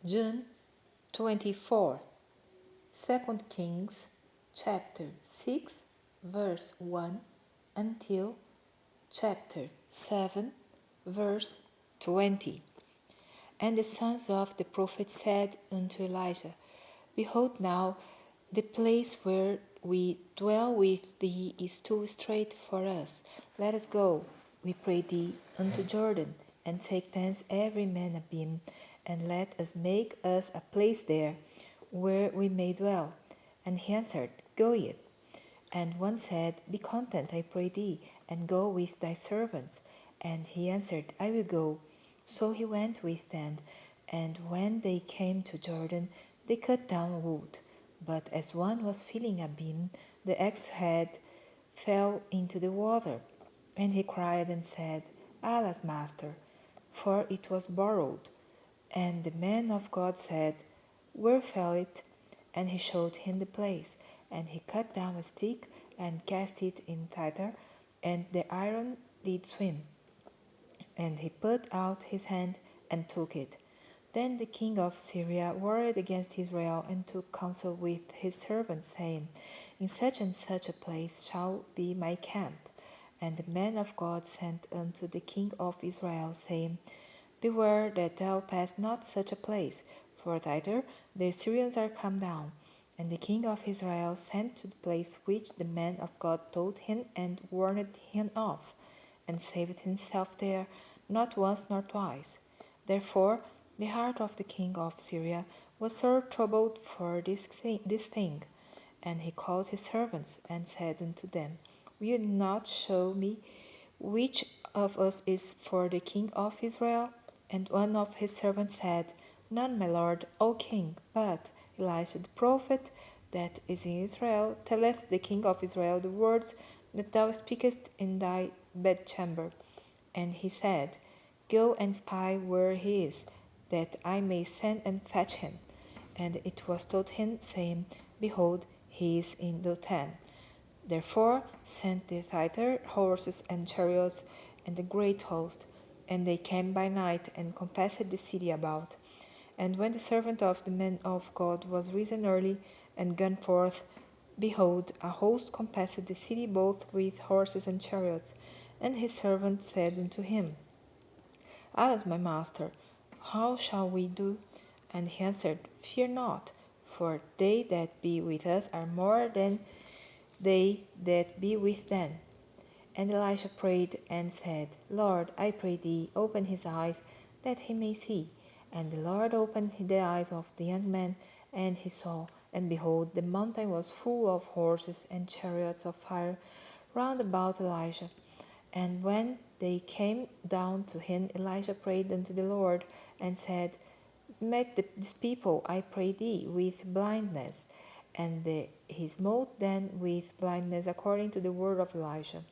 June 24, 2 Kings chapter 6 verse 1 until chapter 7 verse 20. And the sons of the prophet said unto Elijah, Behold now, the place where we dwell with thee is too strait for us. Let us go, we pray thee, unto Jordan, and take thence every man a beam, and let us make us a place there, where we may dwell. And he answered, Go ye. And one said, Be content, I pray thee, and go with thy servants. And he answered, I will go. So he went with them. And when they came to Jordan, they cut down wood. But as one was filling a beam, the axe head fell into the water. And he cried and said, Alas, master, for it was borrowed. And the man of God said, Where fell it? And he showed him the place. And he cut down a stick and cast it in thither, and the iron did swim. And he put out his hand and took it. Then the king of Syria warred against Israel, and took counsel with his servants, saying, In such and such a place shall be my camp. And the man of God sent unto the king of Israel, saying, Beware that thou pass not such a place, for thither the Assyrians are come down. And the king of Israel sent to the place which the man of God told him, and warned him of, and saved himself there, not once nor twice. Therefore the heart of the king of Syria was sore troubled for this thing. And he called his servants, and said unto them, Will you not show me which of us is for the king of Israel? And one of his servants said, None, my lord, O king, but Elisha the prophet, that is in Israel, telleth the king of Israel the words that thou speakest in thy bedchamber. And he said, Go and spy where he is, that I may send and fetch him. And it was told him, saying, Behold, he is in Dothan. Therefore sent they thither horses and chariots and a great host. And they came by night, and compassed the city about. And when the servant of the man of God was risen early, and gone forth, behold, a host compassed the city both with horses and chariots. And his servant said unto him, Alas, my master, how shall we do? And he answered, Fear not, for they that be with us are more than they that be with them. And Elisha prayed and said, Lord, I pray thee, open his eyes, that he may see. And the Lord opened the eyes of the young man, and he saw, and behold, the mountain was full of horses and chariots of fire round about Elisha. And when they came down to him, Elisha prayed unto the Lord, and said, Smite this people, I pray thee, with blindness. And he smote them with blindness, according to the word of Elisha.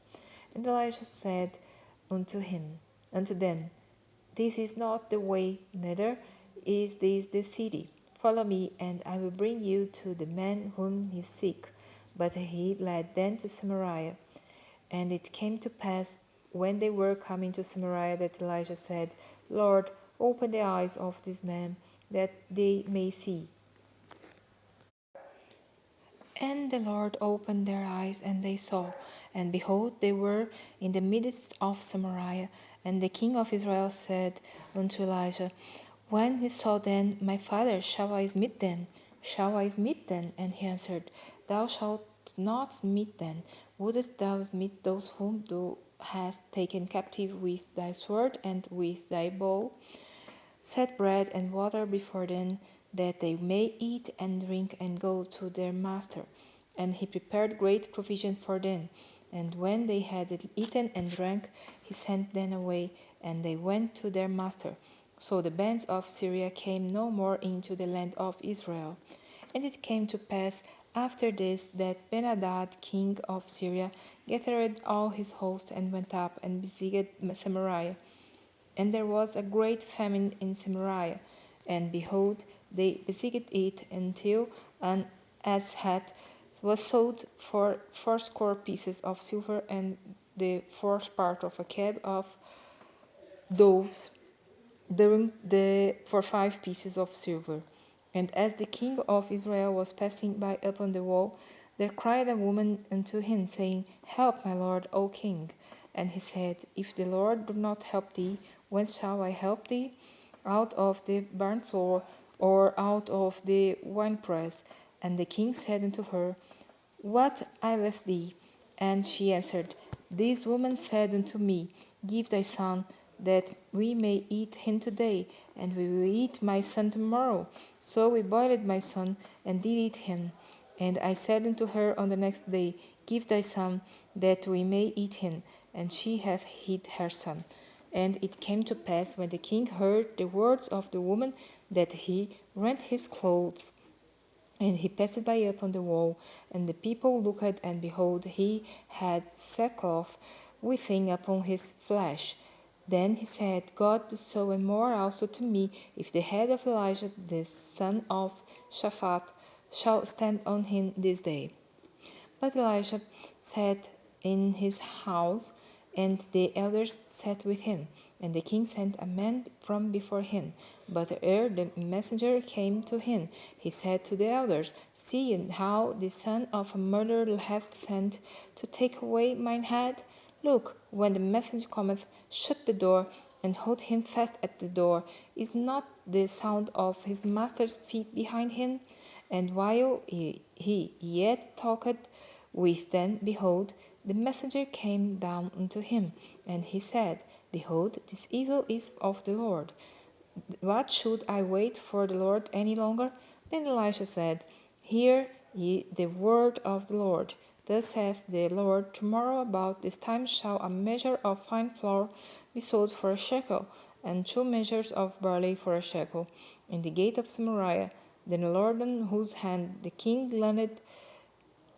And Elisha said unto them, This is not the way, neither is this the city. Follow me, and I will bring you to the man whom ye seek. But he led them to Samaria. And it came to pass, when they were coming to Samaria, that Elijah said, Lord, open the eyes of this man, that they may see. And the Lord opened their eyes, and they saw. And behold, they were in the midst of Samaria. And the king of Israel said unto Elijah, When he saw them, my father, shall I smite them? Shall I smite them? And he answered, Thou shalt not smite them. Wouldest thou smite those whom thou hast taken captive with thy sword and with thy bow? Set bread and water before them, that they may eat and drink and go to their master. And he prepared great provision for them. And when they had eaten and drank, he sent them away, and they went to their master. So the bands of Syria came no more into the land of Israel. And it came to pass after this, that Ben-hadad king of Syria gathered all his host, and went up and besieged Samaria. And there was a great famine in Samaria, and behold, they besieged it until an asshat was sold for fourscore pieces of silver, and the fourth part of a cab of doves. for 5 pieces of silver. And as the king of Israel was passing by upon the wall, there cried a woman unto him, saying, Help, my lord, O king. And he said, If the Lord do not help thee, whence shall I help thee? Out of the barn floor, or out of the winepress? And the king said unto her, What aileth thee? And she answered, This woman said unto me, Give thy son, that we may eat him today, and we will eat my son tomorrow. So we boiled my son, and did eat him. And I said unto her on the next day, Give thy son, that we may eat him. And she hath hid her son. And it came to pass, when the king heard the words of the woman, that he rent his clothes. And he passed by upon the wall, and the people looked, and behold, he had sackcloth within upon his flesh. Then he said, God do so and more also to me, if the head of Elijah the son of Shaphat shall stand on him this day. But Elijah sat in his house, and the elders sat with him. And the king sent a man from before him. But ere the messenger came to him, he said to the elders, See how the son of a murderer hath sent to take away mine head? Look, when the messenger cometh, shut the door, and hold him fast at the door. Is not the sound of his master's feet behind him? And while he yet talked with them, behold, the messenger came down unto him, and he said, Behold, this evil is of the Lord. What should I wait for the Lord any longer? Then Elisha said, Hear ye the word of the Lord. Thus saith the Lord, Tomorrow about this time shall a measure of fine flour be sold for a shekel, and 2 measures of barley for a shekel, in the gate of Samaria. Then the Lord on whose hand the king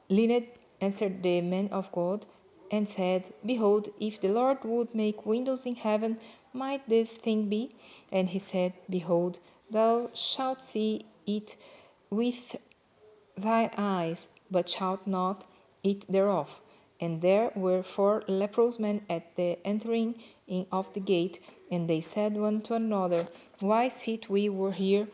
leaned answered the man of God, and said, Behold, if the Lord would make windows in heaven, might this thing be? And he said, Behold, thou shalt see it with thine eyes, but shalt not eat thereof. And there were 4 leprous men at the entering in of the gate, and they said one to another, Why sit we here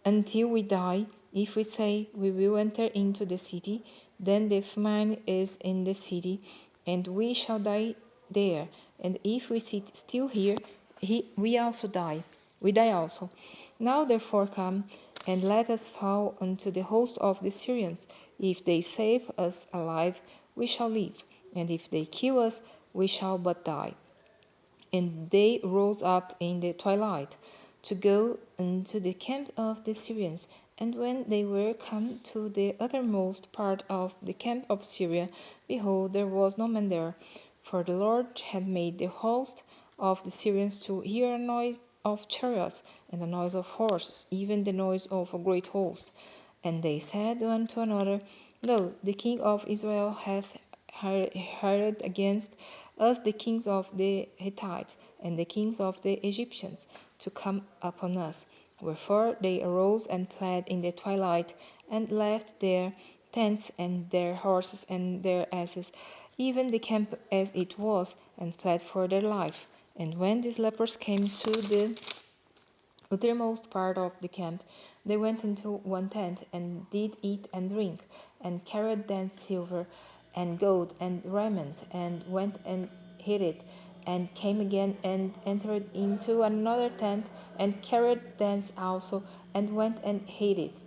until we die? If we say, We will enter into the city, then the famine is in the city, and we shall die there. And if we sit still here, we also die. We die also. Now therefore come, and let us fall unto the host of the Syrians. If they save us alive, we shall live, and if they kill us, we shall but die. And they rose up in the twilight to go into the camp of the Syrians. And when they were come to the uttermost part of the camp of Syria, behold, there was no man there. For the Lord had made the host of the Syrians to hear a noise of chariots, and a noise of horses, even the noise of a great host. And they said one to another, Lo, the king of Israel hath hired against us the kings of the Hittites and the kings of the Egyptians to come upon us. Wherefore they arose and fled in the twilight, and left their tents and their horses and their asses, even the camp as it was, and fled for their life. And when these lepers came to the uttermost part of the camp, they went into one tent, and did eat and drink, and carried thence silver, and gold, and raiment, and went and hid it, and came again, and entered into another tent, and carried thence also, and went and hid it.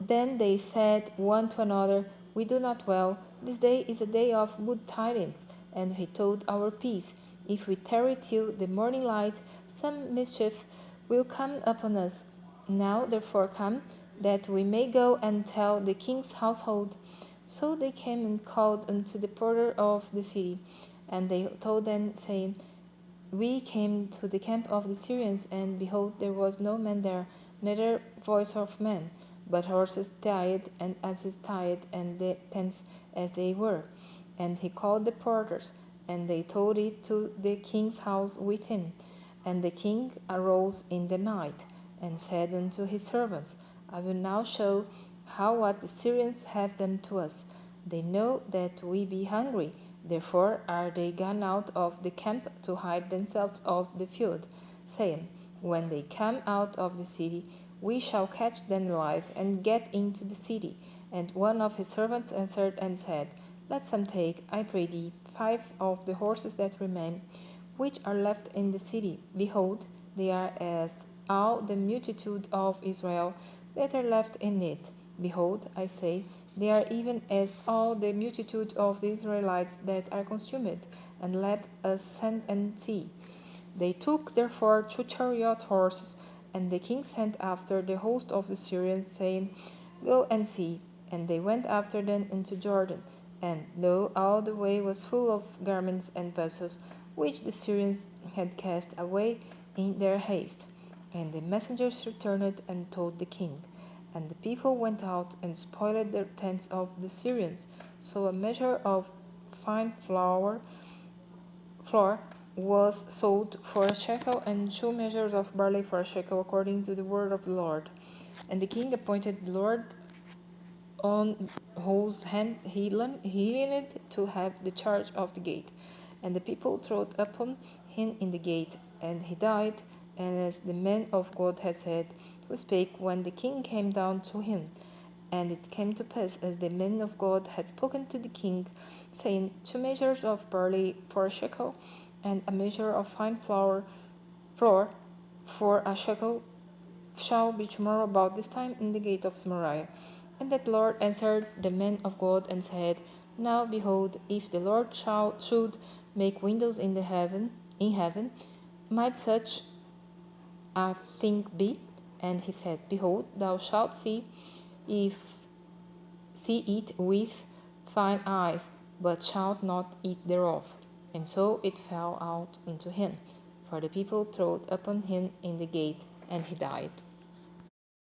Then they said one to another, We do not well. This day is a day of good tidings, and we told our peace. If we tarry till the morning light, some mischief will come upon us. Now therefore come, that we may go and tell the king's household. So they came and called unto the porter of the city, and they told them, saying, We came to the camp of the Syrians, and behold, there was no man there, neither voice of man, but horses tied, and asses tied, and the tents as they were. And he called the porters, and they told it to the king's house within. And the king arose in the night, and said unto his servants, I will now show how what the Syrians have done to us. They know that we be hungry, therefore are they gone out of the camp to hide themselves of the field, saying, When they come out of the city, we shall catch them alive and get into the city. And one of his servants answered and said, Let some take, I pray thee, 5 of the horses that remain, which are left in the city. Behold, they are as all the multitude of Israel that are left in it. Behold, I say, they are even as all the multitude of the Israelites that are consumed. And let us send and see. They took therefore 2 chariot horses, and the king sent after the host of the Syrians, saying, Go and see. And they went after them into Jordan. And lo, all the way was full of garments and vessels, which the Syrians had cast away in their haste. And the messengers returned and told the king. And the people went out and spoiled the tents of the Syrians. So a measure of fine flour was sold for a shekel, and 2 measures of barley for a shekel, according to the word of the Lord. And the king appointed the Lord on whose hand he leaned to have the charge of the gate. And the people trod upon him in the gate, and he died, and as the man of God had said, who spake when the king came down to him. And it came to pass, as the man of God had spoken to the king, saying, 2 measures of barley for a shekel, and a measure of fine flour for a shekel shall be tomorrow about this time in the gate of Samaria. And the Lord answered the man of God and said, Now behold, if the Lord should make windows in heaven, might such a thing be? And he said, Behold, thou shalt if see it with thine eyes, but shalt not eat thereof. And so it fell out unto him, for the people trod upon him in the gate, and he died.